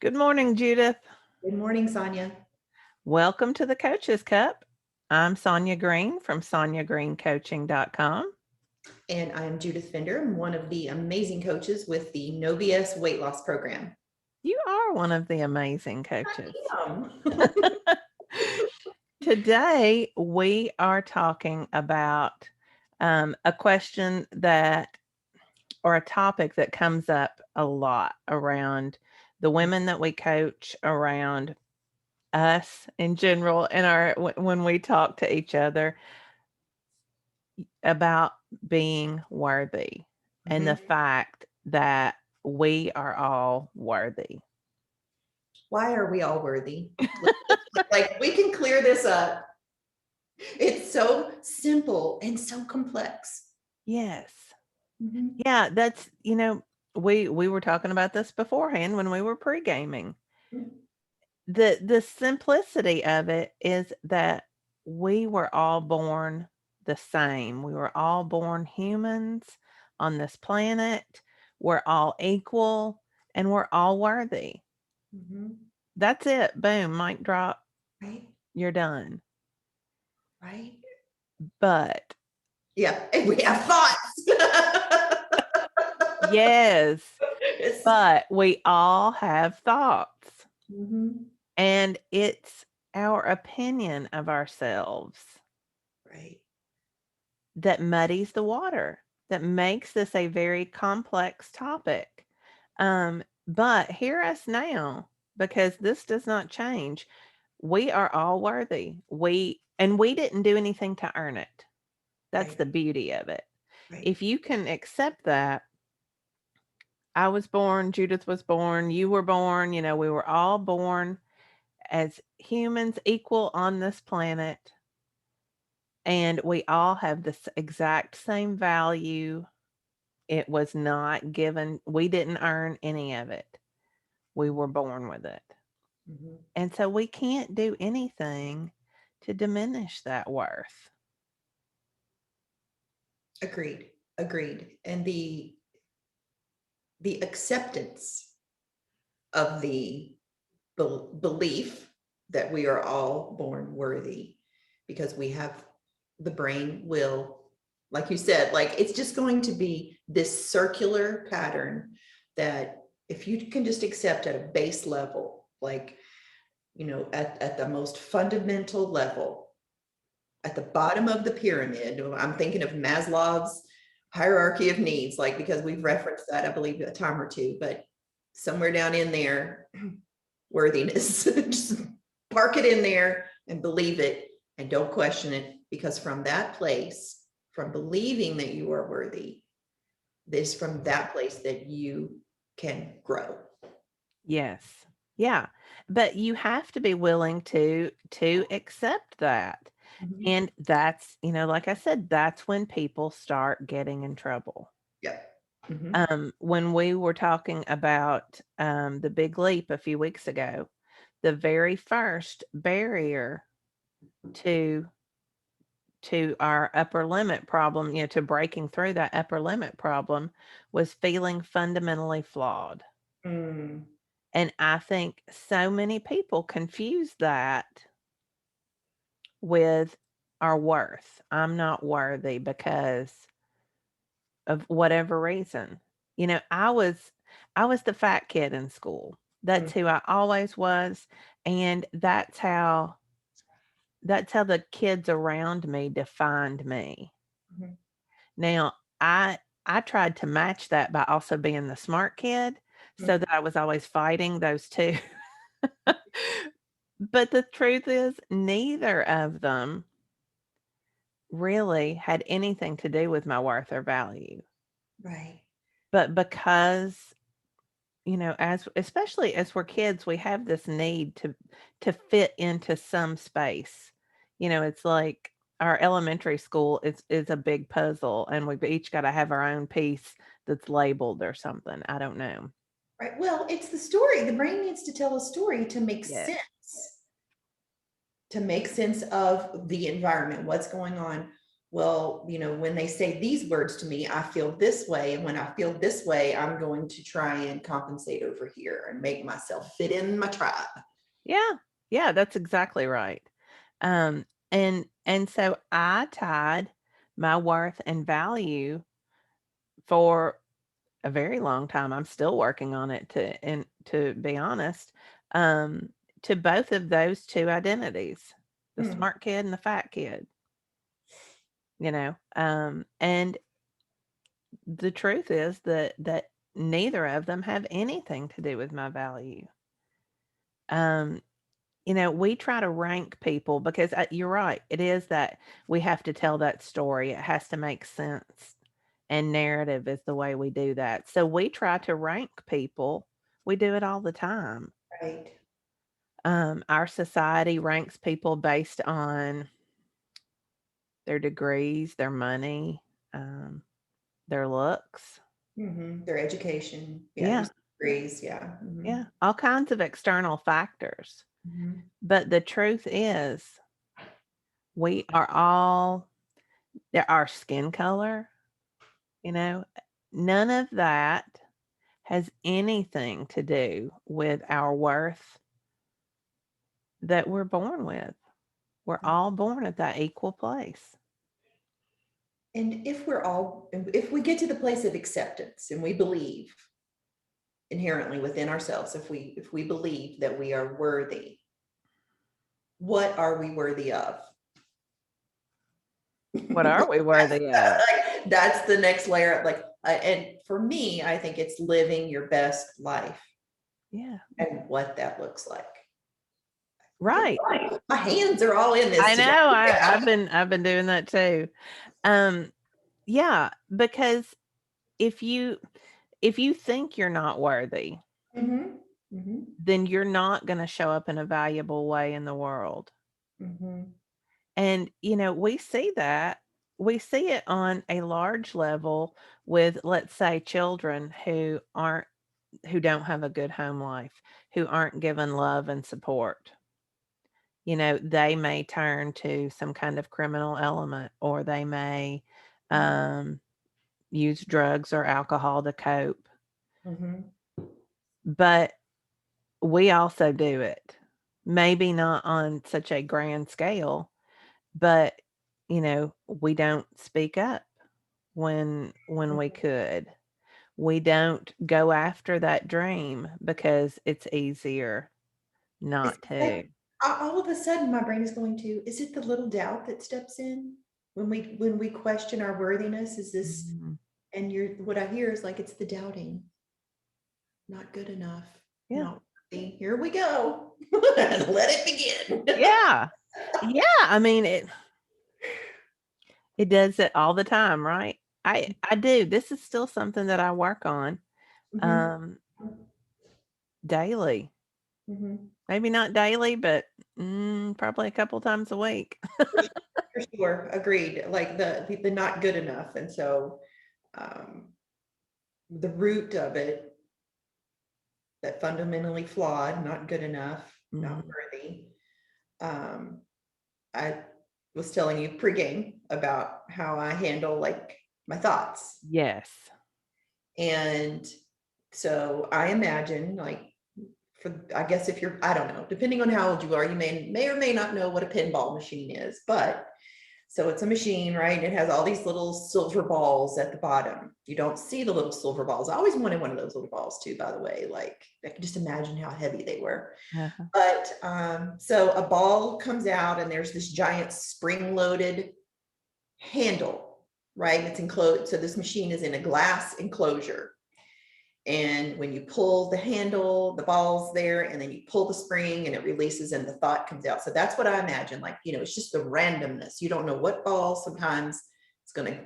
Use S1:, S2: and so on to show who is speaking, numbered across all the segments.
S1: Good morning, Judith.
S2: Good morning, Sonya.
S1: Welcome to the Coach's Cup. I'm Sonya Green from SonyaGreenCoaching.com.
S2: And I'm Judith Fender. I'm one of the amazing coaches with the No BS weight loss program.
S1: You are one of the amazing coaches.
S2: I
S1: Today, we are talking about a question or a topic that comes up a lot around the women that we coach, around us in general, and when we talk to each other about being worthy and the fact that we are all worthy.
S2: Why are we all worthy? Like, we can clear this up. It's so simple and so complex.
S1: Yes. Yeah, that's, we were talking about this beforehand when we were pre-gaming. The simplicity of it is that we were all born the same. We were all born humans on this planet. We're all equal and we're all worthy. That's it. Boom, mic drop.
S2: Right?
S1: You're done.
S2: Right?
S1: But
S2: Yeah, and we have thoughts.
S1: yes, but we all have thoughts. And it's our opinion of ourselves
S2: Right.
S1: that muddies the water, that makes this a very complex topic. But hear us now, because this does not change. We are all worthy. We didn't do anything to earn it. That's
S2: Right.
S1: the beauty of it.
S2: Right.
S1: If you can accept that, I was born, Judith was born, you were born, we were all born as humans equal on this planet. And we all have this exact same value. It was not given. We didn't earn any of it. We were born with it. And so we can't do anything to diminish that worth.
S2: Agreed. And the acceptance of the belief that we are all born worthy, because we have the brain will, like you said, like, it's just going to be this circular pattern that if you can just accept at a base level, like, at the most fundamental level, at the bottom of the pyramid, I'm thinking of Maslow's hierarchy of needs, like, because we've referenced that, I believe, a time or two, but somewhere down in there, worthiness. Just park it in there and believe it and don't question it, because from that place, from believing that you are worthy, this from that place that you can grow.
S1: Yes. Yeah. But you have to be willing to accept that. And that's, like I said, that's when people start getting in trouble.
S2: Yeah.
S1: When we were talking about the big leap a few weeks ago, the very first barrier to our upper limit problem, to breaking through that upper limit problem, was feeling fundamentally flawed. And I think so many people confuse that with our worth. I'm not worthy because of whatever reason. I was the fat kid in school. That's who I always was, and that's how the kids around me defined me. Now, I tried to match that by also being the smart kid, so that I was always fighting those two. But the truth is, neither of them really had anything to do with my worth or value.
S2: Right.
S1: But because, especially as we're kids, we have this need to fit into some space. It's like our elementary school is a big puzzle, and we've each got to have our own piece that's labeled or something. I don't know.
S2: Right. Well, it's the story. The brain needs to tell a story to make
S1: Yes.
S2: sense. To make sense of the environment, what's going on. well, when they say these words to me, I feel this way. And when I feel this way, I'm going to try and compensate over here and make myself fit in my tribe.
S1: Yeah. Yeah, that's exactly right. Um, and so I tied my worth and value for a very long time. I'm still working on it to be honest, um, to both of those two identities, the
S2: Hmm.
S1: smart kid and the fat kid, and the truth is that neither of them have anything to do with my value. Um, we try to rank people because you're right. It is that we have to tell that story. It has to make sense. And narrative is the way we do that. So we try to rank people. We do it all the time.
S2: Right.
S1: Our society ranks people based on their degrees, their money, um, their looks.
S2: Their education. Yeah.
S1: Yeah,
S2: Just degrees. Yeah.
S1: yeah, all kinds of external factors.
S2: Mhm.
S1: But the truth is, we are all, our skin color, you know, none of that has anything to do with our worth that we're born with. We're all born at that equal place.
S2: And if we get to the place of acceptance and we believe inherently within ourselves, if we believe that we are worthy, what are we worthy of?
S1: What are we worthy of?
S2: That's the next layer. And for me, I think it's living your best life
S1: Yeah,
S2: and what that looks like.
S1: right.
S2: My hands are all in this
S1: I know.
S2: today.
S1: I've been doing that too. Um, yeah, because if you think you're not worthy,
S2: Mhm, mhm,
S1: then you're not going to show up in a valuable way in the world.
S2: mhm,
S1: And we see that. We see it on a large level with, let's say, children who don't have a good home life, who aren't given love and support. They may turn to some kind of criminal element, or they may um, use drugs or alcohol to cope.
S2: mhm.
S1: But we also do it. Maybe not on such a grand scale, but we don't speak up when we could. We don't go after that dream because it's easier
S2: It's
S1: not
S2: like
S1: to.
S2: all of a sudden my brain is going to, is it the little doubt that steps in when we question our worthiness? Is this,
S1: Mhm.
S2: and what I hear is like, it's the doubting, not good enough,
S1: Yeah.
S2: not worthy. Here we go. Let it begin.
S1: Yeah. Yeah, I mean, it does it all the time, right? I do. This is still something that I work on,
S2: Mhm,
S1: um, daily.
S2: mhm.
S1: Maybe not daily, but, probably a couple times a week.
S2: For sure, agreed. Like the not good enough. And so um, the root of it, that fundamentally flawed, not good enough, not
S1: Mhm.
S2: worthy. Um, I was telling you pregame about how I handle like my thoughts.
S1: Yes.
S2: And so I imagine like I guess if you're, I don't know, depending on how old you are, you may or may not know what a pinball machine is, but so it's a machine, right? It has all these little silver balls at the bottom. You don't see the little silver balls. I always wanted one of those little balls too, by the way. Like I can just imagine how heavy they were.
S1: Uh-huh.
S2: But so a ball comes out and there's this giant spring-loaded handle, right? It's enclosed. So this machine is in a glass enclosure. And when you pull the handle, the ball's there, and then you pull the spring and it releases and the thought comes out. So that's what I imagine. Like, it's just the randomness. You don't know what ball sometimes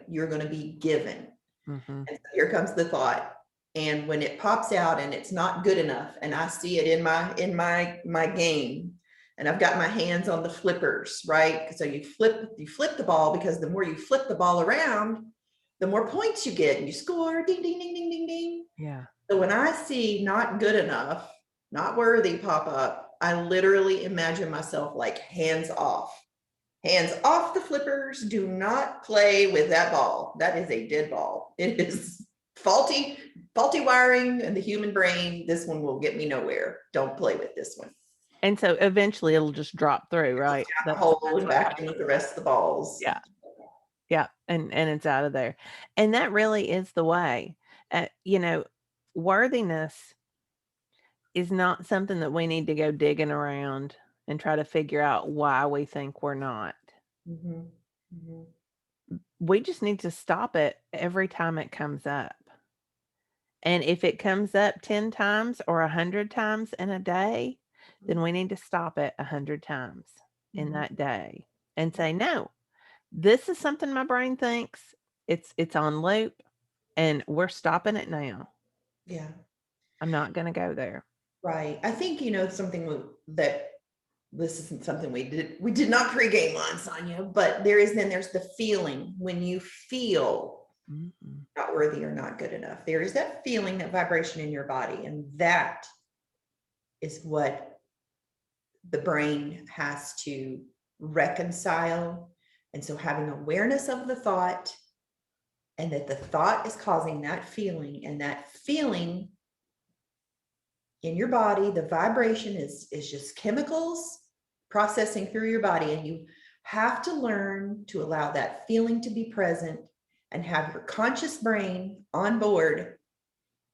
S2: you're gonna be given.
S1: Mhm.
S2: And so here comes the thought. And when it pops out and it's not good enough, and I see it in my game, and I've got my hands on the flippers, right? So you flip the ball, because the more you flip the ball around, the more points you get and you score, ding, ding, ding, ding, ding, ding.
S1: Yeah.
S2: So when I see not good enough, not worthy pop up, I literally imagine myself like hands off, Hands off the flippers. Do not play with that ball. That is a dead ball. It is faulty wiring in the human brain. This one will get me nowhere. Don't play with this one.
S1: And so eventually it'll just drop through, right?
S2: That's hole and back in with the rest of the balls.
S1: Yeah. Yeah. And it's out of there. And that really is the way. Worthiness is not something that we need to go digging around and try to figure out why we think we're not.
S2: Mm-hmm. Mm-hmm.
S1: We just need to stop it every time it comes up. And if it comes up 10 times or 100 times in a day, then we need to stop it 100 times in that day and say, no, this is something my brain thinks. It's on loop and we're stopping it now.
S2: Yeah.
S1: I'm not going to go there.
S2: Right. I think, something that this isn't something we did not pregame on, Sonya, but there's the feeling when you feel not worthy or not good enough. There is that feeling, that vibration in your body. And that is what the brain has to reconcile. And so having awareness of the thought, and that the thought is causing that feeling, and that feeling in your body, the vibration is just chemicals processing through your body. And you have to learn to allow that feeling to be present and have your conscious brain on board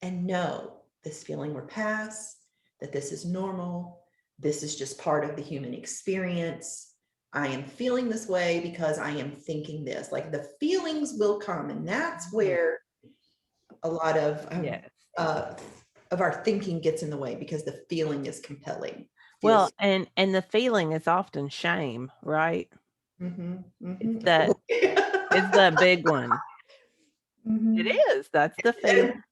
S2: and know this feeling will pass, that this is normal. This is just part of the human experience. I am feeling this way because I am thinking this. Like, the feelings will come. And that's where a lot of our thinking gets in the way, because the feeling is compelling.
S1: Well, and the feeling is often shame, right?
S2: Mm-hmm, mm-hmm.
S1: It's the big one. Mm-hmm. It is. That's the feeling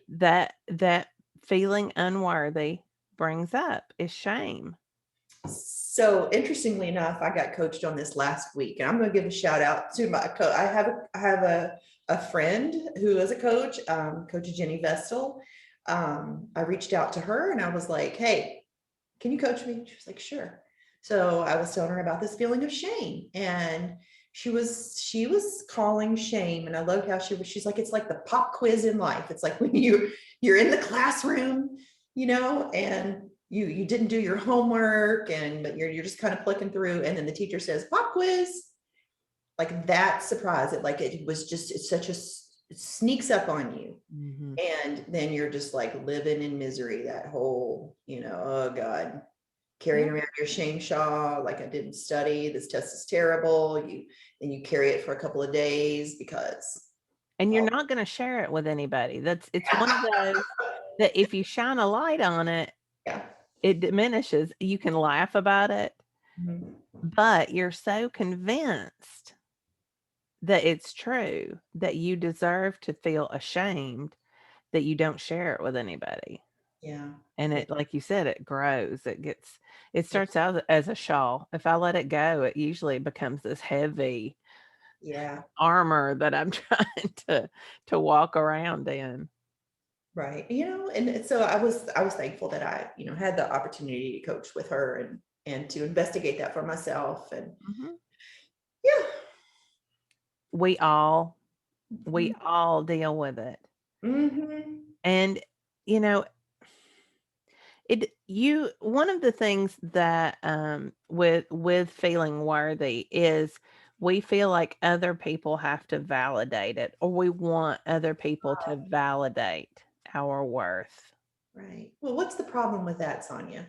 S1: that feeling unworthy brings up, is shame.
S2: So interestingly enough, I got coached on this last week, and I'm going to give a shout out to my coach. I have a friend who is a coach, Coach Jenny Vestal. I reached out to her and I was like, hey, can you coach me? She was like, sure. So I was telling her about this feeling of shame, and she was calling shame. And I loved how she's like, it's like the pop quiz in life. It's like when you're in the classroom, and you didn't do your homework, but you're just kind of clicking through, and then the teacher says pop quiz, like that surprise. It sneaks up on you. Mm-hmm. And then you're just like living in misery that whole, oh God, carrying around your shame shawl, like, I didn't study, this test is terrible. And you carry it for a couple of days and
S1: you're not going to share it with anybody. It's one of those that if you shine a light on it, it diminishes. You can laugh about it, but you're so convinced that it's true that you deserve to feel ashamed that you don't share it with anybody.
S2: Yeah.
S1: And it, like you said, it grows. It starts out as a shawl. If I let it go, it usually becomes this heavy armor that I'm trying to walk around in.
S2: Right. And so I was thankful that I, had the opportunity to coach with her and to investigate that for myself. And
S1: we all deal with it. Mm-hmm. And one of the things that with feeling worthy is we feel like other people have to validate it, or we want other people to validate our worth.
S2: Right. Well, what's the problem with that, Sonya?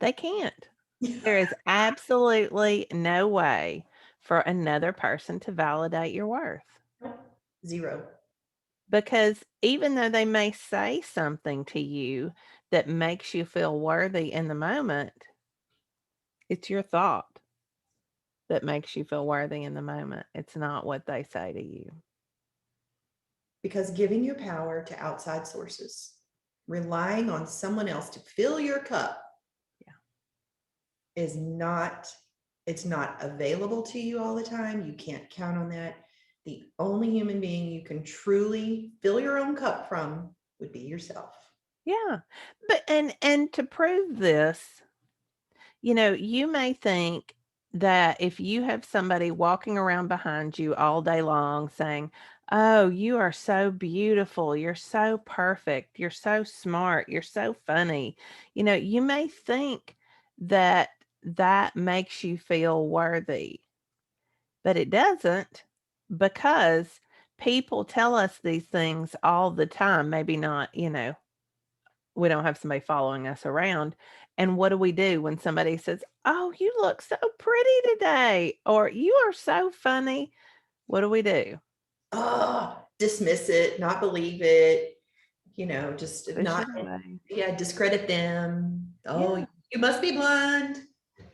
S1: They can't. There is absolutely no way for another person to validate your worth.
S2: Zero.
S1: Because even though they may say something to you that makes you feel worthy in the moment, it's your thought that makes you feel worthy in the moment. It's not what they say to you.
S2: Because giving your power to outside sources, relying on someone else to fill your cup, it's not available to you all the time. You can't count on that. The only human being you can truly fill your own cup from would be yourself.
S1: Yeah. But and to prove this, you may think that if you have somebody walking around behind you all day long saying, "Oh, you are so beautiful. You're so perfect. You're so smart. You're so funny." You may think that that makes you feel worthy, but it doesn't, because people tell us these things all the time. Maybe not, we don't have somebody following us around. And what do we do when somebody says, "Oh, you look so pretty today," or "You are so funny"? What do we do?
S2: Oh, dismiss it, not believe it, just
S1: Push
S2: not,
S1: it away.
S2: yeah, discredit them. Oh,
S1: Yeah,
S2: you must be blind.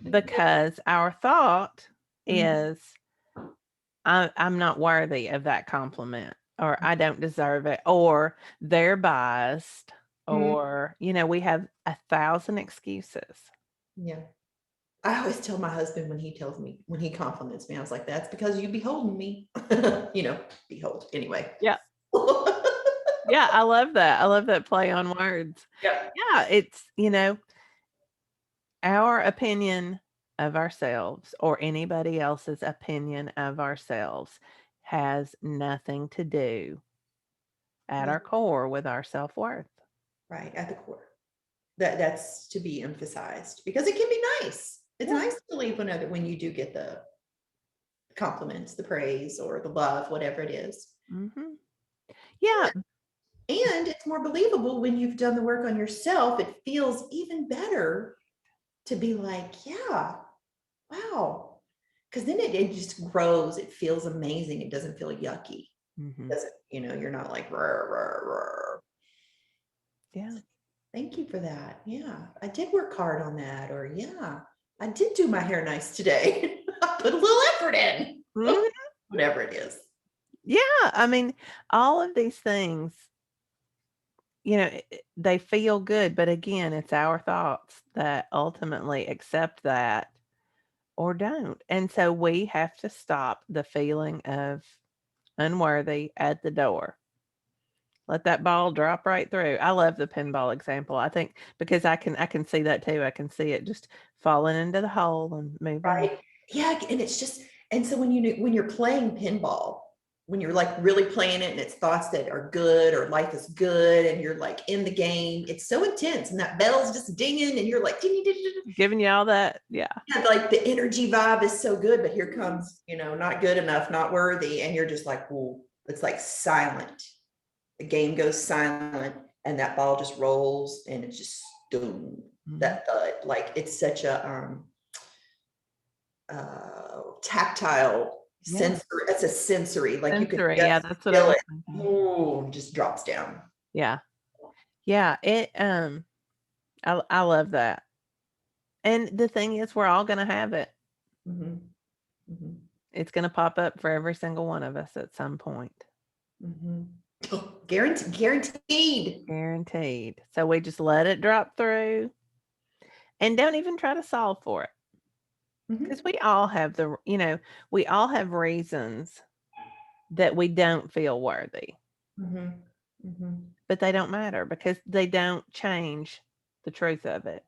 S1: because our thought
S2: Mhm.
S1: is, I'm not worthy of that compliment, or I don't deserve it, or they're biased,
S2: Mhm.
S1: or, we have 1,000 excuses.
S2: Yeah. I always tell my husband when he compliments me, I was like, that's because you beholding me. Behold. Anyway.
S1: Yeah. Yeah, I love that. I love that play on words.
S2: Yep.
S1: Yeah, it's, our opinion of ourselves or anybody else's opinion of ourselves has nothing to do at
S2: Yeah,
S1: our core with our self-worth.
S2: right. At the core. That's to be emphasized because it can be nice. It's
S1: Yeah.
S2: nice to leave when you do get the compliments, the praise, or the love, whatever it is.
S1: Mhm. Yeah.
S2: And it's more believable when you've done the work on yourself. It feels even better to be like, yeah, wow. Because then it just grows. It feels amazing. It doesn't feel yucky.
S1: Mhm.
S2: Doesn't, you're not like, "Rrr, rrr, rrr."
S1: Yeah.
S2: Thank you for that. Yeah, I did work hard on that. Or, yeah, I did do my hair nice today. I put a little effort in.
S1: Mhm.
S2: Whatever it is.
S1: Yeah, I mean, all of these things, they feel good, but again, it's our thoughts that ultimately accept that or don't. And so we have to stop the feeling of unworthy at the door. Let that ball drop right through. I love the pinball example. I think because I can see that too. I can see it just falling into the hole and moving on.
S2: Right. Yeah, and it's just, and so when you're playing pinball, when you're like really playing it and it's thoughts that are good or life is good and you're like in the game, it's so intense and that bell's just dinging and you're like ding, ding, ding, ding.
S1: Giving you all that. Yeah.
S2: Yeah, like the energy vibe is so good, but here comes, not good enough, not worthy, and you're just like, "Ooh," it's like silent. The game goes silent and that ball just rolls and it's just boom,
S1: Mhm.
S2: that thud. Like it's such a tactile
S1: Yeah.
S2: sensory. It's a sensory, like you can
S1: Sensory.
S2: just
S1: Yeah, that's what I
S2: feel
S1: was
S2: it.
S1: thinking.
S2: Ooh, just drops down.
S1: Yeah. Yeah. I love that. And the thing is, we're all gonna have it.
S2: Mhm, mhm,
S1: It's gonna pop up for every single one of us at some point.
S2: mhm. Oh, guaranteed.
S1: Guaranteed. So we just let it drop through and don't even try to solve for it.
S2: Mhm,
S1: Because we all have reasons that we don't feel worthy,
S2: mhm, mhm,
S1: but they don't matter because they don't change the truth of it,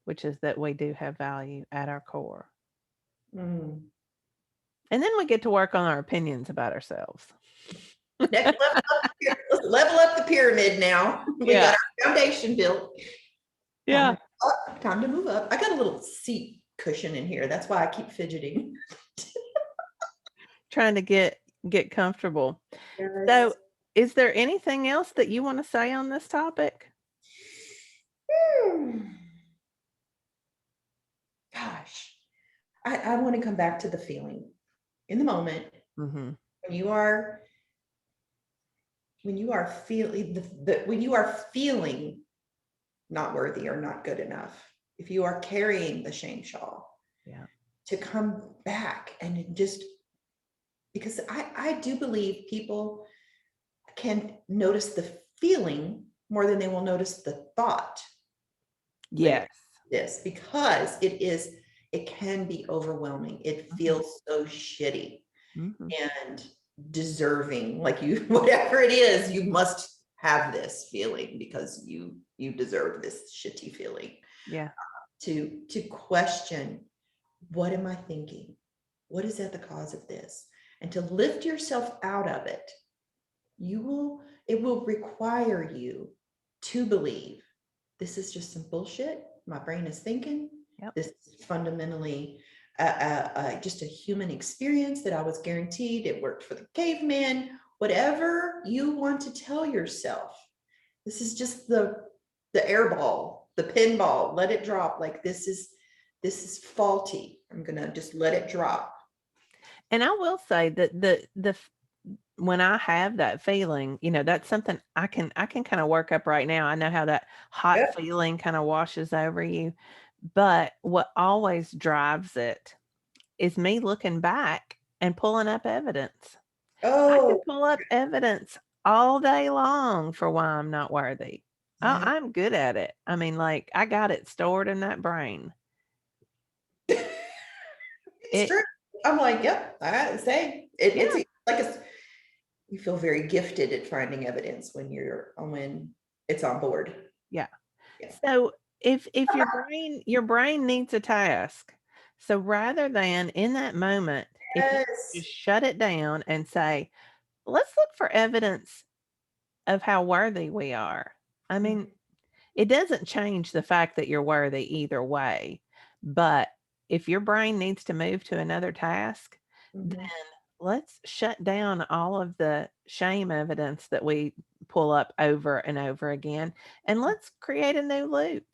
S1: which is that we do have value at our core.
S2: mm.
S1: And then we get to work on our opinions about ourselves.
S2: Next level up, let's level up the pyramid now. We got
S1: Yeah.
S2: our foundation built. Time to
S1: Yeah.
S2: move up. Time to move up. I got a little seat cushion in here. That's why I keep fidgeting.
S1: Trying to get comfortable.
S2: Yes.
S1: So, is there anything else that you want to say on this topic?
S2: Hmm. Gosh, I want to come back to the feeling in the moment
S1: Mhm.
S2: when you are feeling when you are feeling not worthy or not good enough. If you are carrying the shame shawl,
S1: Yeah.
S2: to come back and just because I do believe people can notice the feeling more than they will notice the thought when it
S1: Yes.
S2: comes to this because it can be overwhelming. It
S1: Mhm.
S2: feels so shitty
S1: Mhm.
S2: and deserving, like you whatever it is, you must have this feeling because you deserve this shitty feeling.
S1: Yeah.
S2: To question what am I thinking? What is at the cause of this? And to lift yourself out of it, it will require you to believe this is just some bullshit. My brain is thinking.
S1: Yep.
S2: This is fundamentally just a human experience that I was guaranteed. It worked for the caveman. Whatever you want to tell yourself, this is just the air ball, the pinball. Let it drop. Like this is faulty. I'm gonna just let it drop.
S1: And I will say that when I have that feeling, that's something I can kind of work up right now. I know how that hot
S2: Yep.
S1: feeling kind of washes over you. But what always drives it is me looking back and pulling up evidence. I can
S2: Oh,
S1: pull up evidence all day long for why I'm not worthy. Oh,
S2: yeah.
S1: I'm good at it. I mean, like, I got it stored in that brain.
S2: It's
S1: It,
S2: true. I'm like, yep, I got to say
S1: yeah,
S2: it's you feel very gifted at finding evidence when it's on board.
S1: yeah.
S2: Yeah.
S1: So if your brain needs a task, so rather than in that moment, if you
S2: Yes.
S1: just shut it down and say, let's look for evidence of how worthy we are. I mean, it doesn't change the fact that you're worthy either way. But if your brain needs to move to another task, then
S2: Mhm.
S1: let's shut down all of the shame evidence that we pull up over and over again, and let's create a new loop.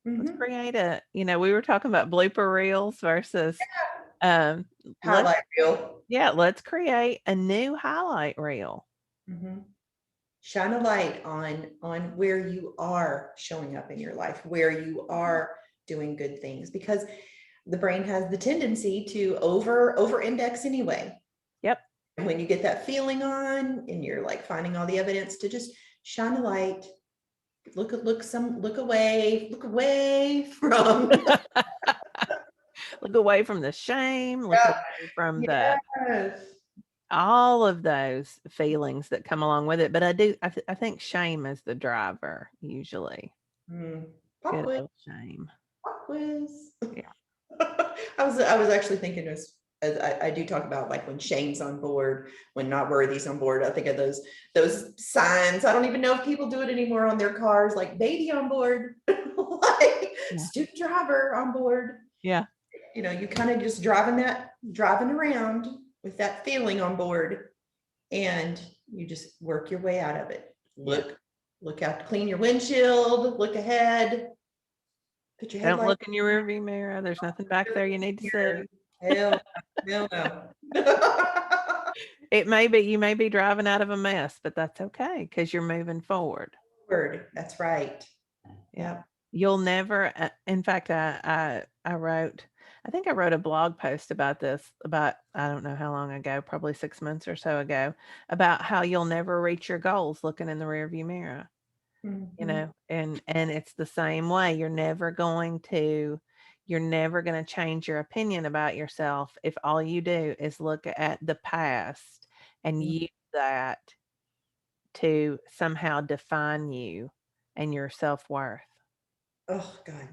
S1: Let's
S2: Mhm.
S1: create we were talking about blooper reels versus, um, let's,
S2: Highlight reel.
S1: yeah, let's create a new highlight reel.
S2: Mhm. Shine a light on where you are showing up in your life, where you are doing good things, because the brain has the tendency to over index anyway.
S1: Yep.
S2: When you get that feeling on and you're like finding all the evidence, to just shine a light, look away from
S1: Look away from the shame, look away from the
S2: yes.
S1: all of those feelings that come along with it, but I think shame is the driver usually.
S2: Pop
S1: Good
S2: quiz,
S1: old shame.
S2: pop quiz.
S1: Yeah.
S2: I was actually thinking as I do talk about like when shame's on board, when not worthy's on board. I think of those signs. I don't even know if people do it anymore on their cars, like baby on board, like
S1: Yeah.
S2: student driver on board.
S1: Yeah.
S2: You kind of just driving around with that feeling on board, and you just work your way out of it.
S1: Yeah.
S2: Look out to clean your windshield, look ahead, put your
S1: Don't
S2: headlight
S1: look in your rearview mirror. There's nothing back there you need to see.
S2: here. Hell no.
S1: You may be driving out of a mess, but that's okay because you're moving forward.
S2: Word. That's right.
S1: Yeah.
S2: Yep.
S1: You'll never, in fact, I think I wrote a blog post about this about, I don't know how long ago, probably 6 months or so ago, about how you'll never reach your goals looking in the rearview mirror,
S2: Mhm.
S1: and it's the same way. You're never going to change your opinion about yourself if all you do is look at the past and use that to somehow define you and your self-worth.
S2: Oh God.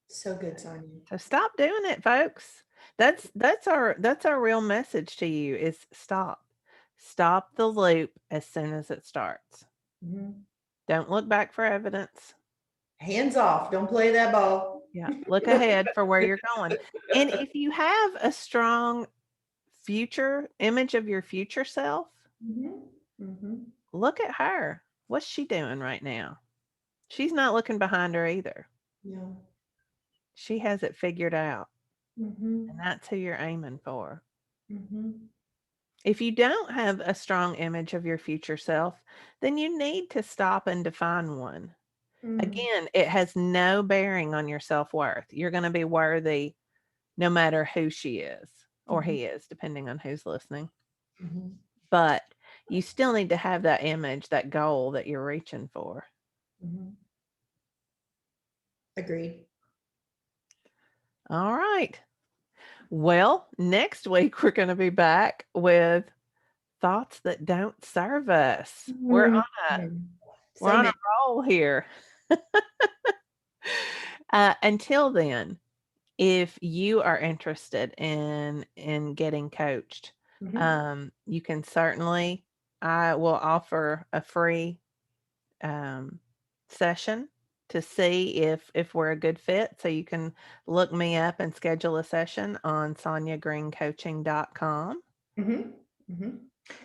S2: So good, Sonya.
S1: So stop doing it, folks. That's our real message to you is stop. Stop the loop as soon as it starts.
S2: Mhm.
S1: Don't look back for evidence.
S2: Hands off. Don't play that ball.
S1: Yeah, look ahead for where you're going. And if you have a strong future image of your future self,
S2: Mhm. Mhm.
S1: look at her. What's she doing right now? She's not looking behind her either.
S2: Yeah.
S1: She has it figured out, and
S2: Mhm.
S1: that's who you're aiming for.
S2: Mhm.
S1: If you don't have a strong image of your future self, then you need to stop and define one.
S2: Mm.
S1: Again, it has no bearing on your self worth. You're going to be worthy no matter who she is or
S2: Mhm.
S1: he is, depending on who's listening.
S2: Mhm.
S1: But you still need to have that image, that goal that you're reaching for.
S2: Mhm. Agreed.
S1: All right. Well, next week we're going to be back with thoughts that don't serve us. We're on a we're
S2: So
S1: on a
S2: many.
S1: roll here. Until then, if you are interested in getting coached,
S2: Mhm.
S1: you can certainly I will offer a free um, session to see if we're a good fit. So you can look me up and schedule a session on sonyagreencoaching.com.
S2: Mhm. Mhm.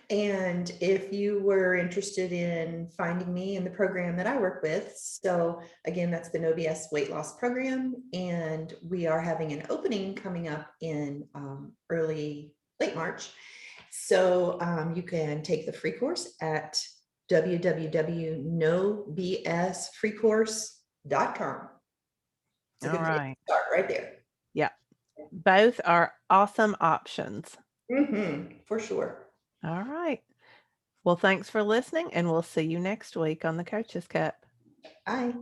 S2: And if you were interested in finding me in the program that I work with, so again, that's the No BS weight loss program, and we are having an opening coming up in late March. So you can take the free course at www.nobsfreecourse.com. It's a
S1: All
S2: good place
S1: right.
S2: to start right there.
S1: Yeah. Both are awesome options.
S2: For sure.
S1: All right. Well, thanks for listening, and we'll see you next week on the Coach's Cup.
S2: Bye.